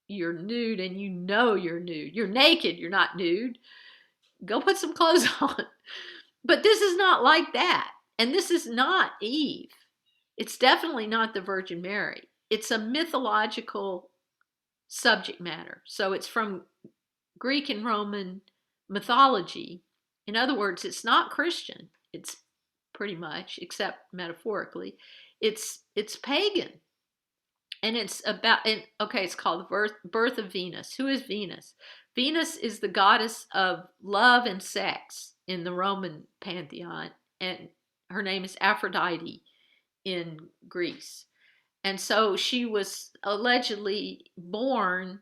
nude and you know you're nude. You're naked, you're not nude. Go put some clothes on. But this is not like that. And this is not Eve. It's definitely not the Virgin Mary. It's a mythological subject matter. So it's from Greek and Roman mythology. In other words, it's not Christian. It's pretty much, except metaphorically, it's pagan. And it's about, it's called the birth of Venus. Who is Venus? Venus is the goddess of love and sex in the Roman pantheon, and her name is Aphrodite in Greece. And so she was allegedly born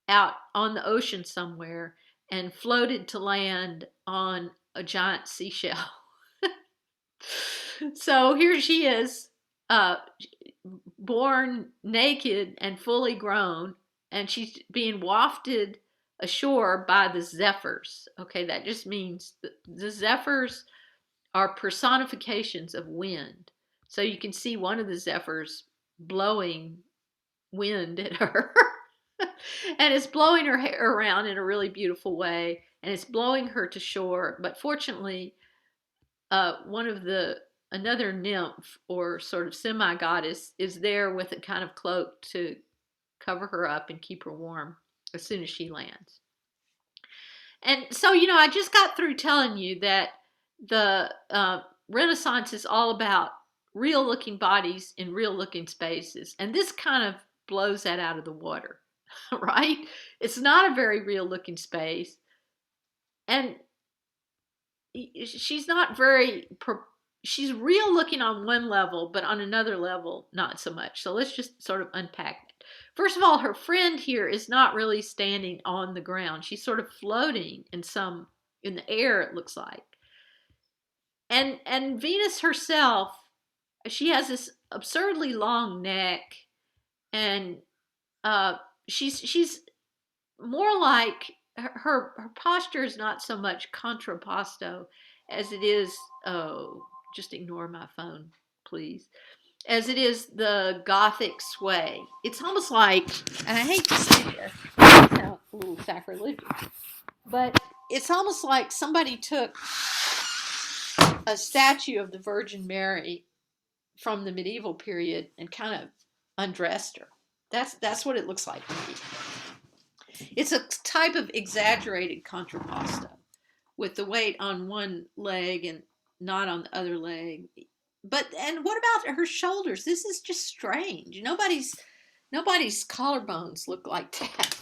out on the ocean somewhere and floated to land on a giant seashell. So here she is, born naked and fully grown, and she's being wafted ashore by the zephyrs. Okay, that just means the zephyrs are personifications of wind. So you can see one of the zephyrs blowing wind at her. And it's blowing her hair around in a really beautiful way, and it's blowing her to shore. But fortunately, another nymph or sort of semi-goddess is there with a kind of cloak to cover her up and keep her warm as soon as she lands. And so, I just got through telling you that the Renaissance is all about real looking bodies in real looking spaces. And this kind of blows that out of the water, right? It's not a very real looking space. And she's not she's real looking on one level, but on another level, not so much. So let's just sort of unpack it. First of all, her friend here is not really standing on the ground. She's sort of floating in the air, it looks like. And Venus herself, she has this absurdly long neck, and she's more like her posture is not so much contrapposto as it is, just ignore my phone, please, as it is the Gothic sway. It's almost like, and I hate to say this, it sounds a little sacrilegious, but it's almost like somebody took a statue of the Virgin Mary from the medieval period and kind of undressed her. That's what it looks like to me. It's a type of exaggerated contrapposto with the weight on one leg and not on the other leg. And what about her shoulders? This is just strange. Nobody's collarbones look like that.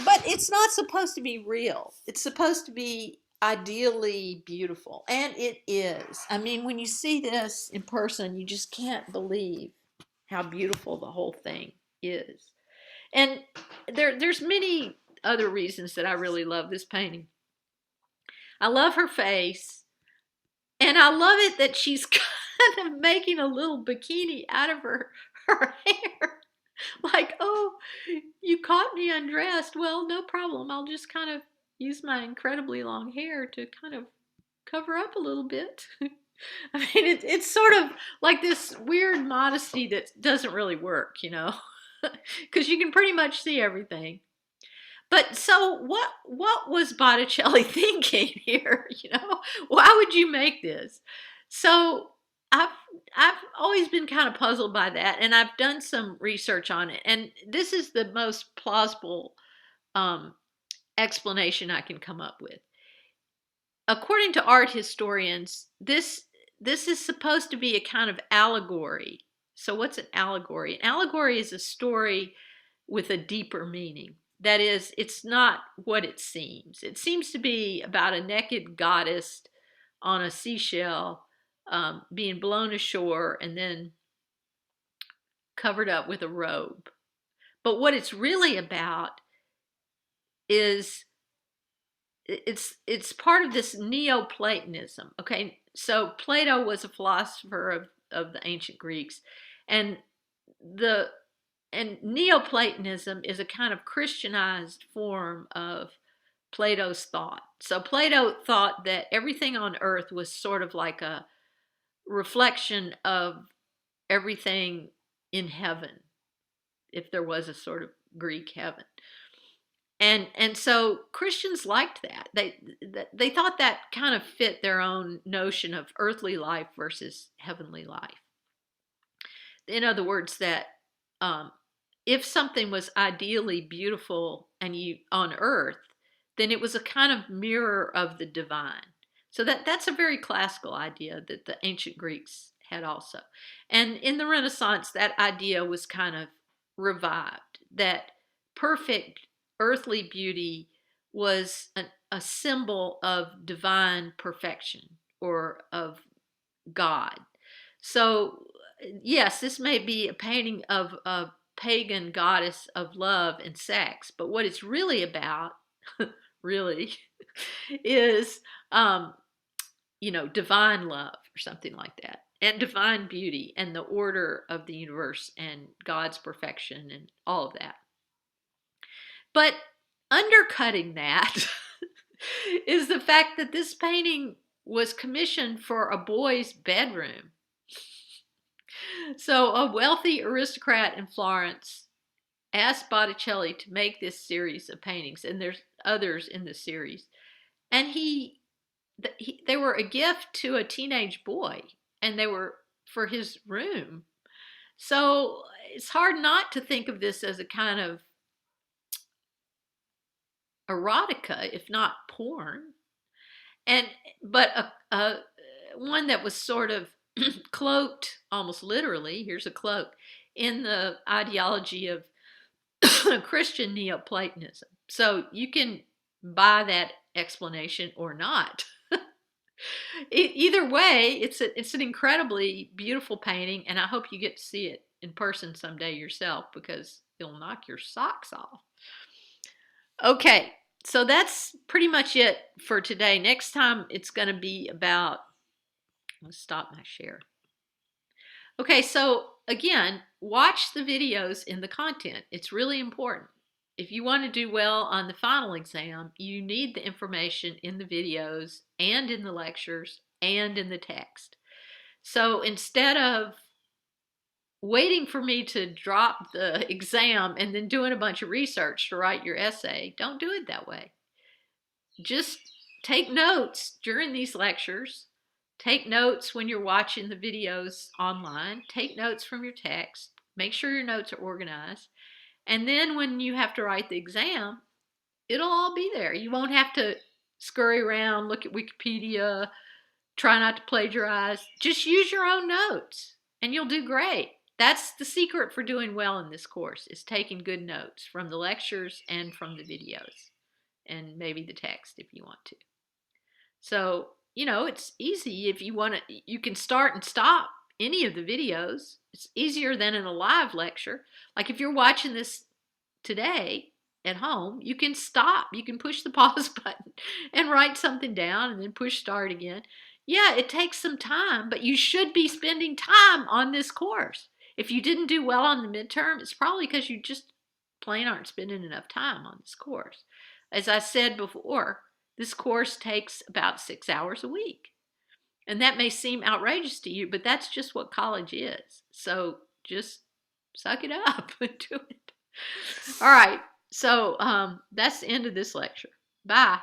But it's not supposed to be real. It's supposed to be ideally beautiful, and it is. I mean, when you see this in person, you just can't believe how beautiful the whole thing is. And there's many other reasons that I really love this painting. I love her face, and I love it that she's kind of making a little bikini out of her hair. Like, oh, you caught me undressed. Well, no problem. I'll just kind of use my incredibly long hair to kind of cover up a little bit. I mean, it's sort of like this weird modesty that doesn't really work, because you can pretty much see everything. But so what was Botticelli thinking here? Why would you make this? So I've always been kind of puzzled by that, and I've done some research on it, and this is the most plausible explanation I can come up with. According to art historians, this is supposed to be a kind of allegory. So what's an allegory? An allegory is a story with a deeper meaning. That is, it's not what it seems. It seems to be about a naked goddess on a seashell being blown ashore and then covered up with a robe. But what it's really about is it's part of this Neoplatonism. Okay, so Plato was a philosopher of the ancient Greeks, and the and Neoplatonism is a kind of Christianized form of Plato's thought. So Plato thought that everything on earth was sort of like a reflection of everything in heaven, if there was a sort of Greek heaven. And so Christians liked that. They thought that kind of fit their own notion of earthly life versus heavenly life. In other words, that if something was ideally beautiful and you on earth, then it was a kind of mirror of the divine. So that's a very classical idea that the ancient Greeks had also. And in the Renaissance, that idea was kind of revived, that perfect earthly beauty was a symbol of divine perfection or of God. So, yes, this may be a painting of a pagan goddess of love and sex, but what it's really about, really, is, divine love or something like that, and divine beauty and the order of the universe and God's perfection and all of that. But undercutting that is the fact that this painting was commissioned for a boy's bedroom. So a wealthy aristocrat in Florence asked Botticelli to make this series of paintings, and there's others in the series. And they were a gift to a teenage boy, and they were for his room. So it's hard not to think of this as a kind of erotica, if not porn, but a one that was sort of cloaked, almost literally, here's a cloak, in the ideology of Christian Neoplatonism. So you can buy that explanation or not. Either way, it's an incredibly beautiful painting, and I hope you get to see it in person someday yourself, because it'll knock your socks off. Okay, so that's pretty much it for today. Next time it's going to be about, let's stop my share. Okay, so again, watch the videos in the content. It's really important. If you want to do well on the final exam, you need the information in the videos and in the lectures and in the text. So instead of waiting for me to drop the exam and then doing a bunch of research to write your essay, don't do it that way. Just take notes during these lectures. Take notes when you're watching the videos online. Take notes from your text. Make sure your notes are organized. And then when you have to write the exam, it'll all be there. You won't have to scurry around, look at Wikipedia, try not to plagiarize. Just use your own notes and you'll do great. That's the secret for doing well in this course, is taking good notes from the lectures and from the videos, and maybe the text if you want to. So, it's easy. If you want to, you can start and stop any of the videos. It's easier than in a live lecture. Like if you're watching this today at home, you can stop. You can push the pause button and write something down and then push start again. Yeah, it takes some time, but you should be spending time on this course. If you didn't do well on the midterm, it's probably because you just plain aren't spending enough time on this course. As I said before, this course takes about 6 hours a week. And that may seem outrageous to you, but that's just what college is. So just suck it up and do it. All right. So that's the end of this lecture. Bye.